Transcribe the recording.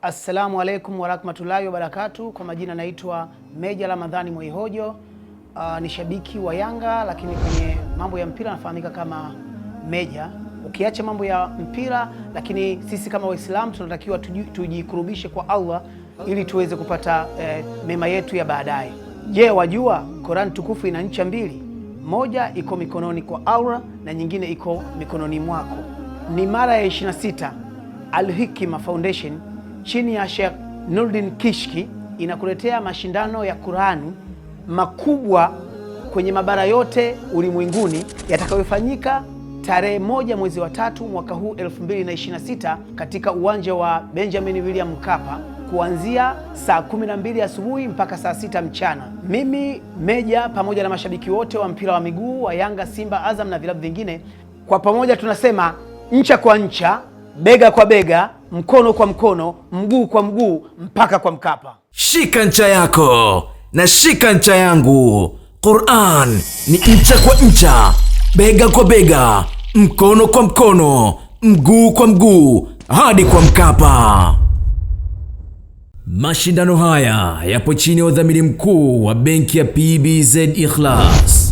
Assalamu alaikum warahmatullahi wabarakatuh. Kwa majina naitwa Meja Ramadhani Mwihojo. Ni shabiki wa Yanga, lakini kwenye mambo ya mpira nafahamika kama Meja. Ukiacha mambo ya mpira, lakini sisi kama Waislamu tunatakiwa tujikurubishe kwa Allah ili tuweze kupata mema yetu ya baadaye. Je, wajua Qur'an tukufu ina ncha mbili? Moja iko mikononi kwa Allah na nyingine iko mikononi mwako. Ni mara ya 26 Al-Hikma Foundation chini ya Sheikh Nuruddin Kishki inakuletea mashindano ya Qur'ani makubwa kwenye mabara yote ulimwenguni yatakayofanyika tarehe 1 mwezi wa 3 mwaka huu 2026 katika uwanja wa Benjamin William Mkapa kuanzia saa 12 asubuhi mpaka saa 6 mchana. Mimi Meja pamoja na mashabiki wote wa mpira wa miguu wa Yanga, Simba, Azam na vilabu vingine, kwa pamoja tunasema ncha kwa ncha, bega kwa bega, mkono kwa mkono, mguu kwa mguu mpaka kwa Mkapa. Shika ncha yako na shika ncha yangu. Qur'an ni ncha kwa ncha, bega kwa bega, mkono kwa mkono, mguu kwa mguu hadi kwa Mkapa. Mashindano haya yapo chini ya udhamini mkuu wa benki ya PBZ Ikhlas.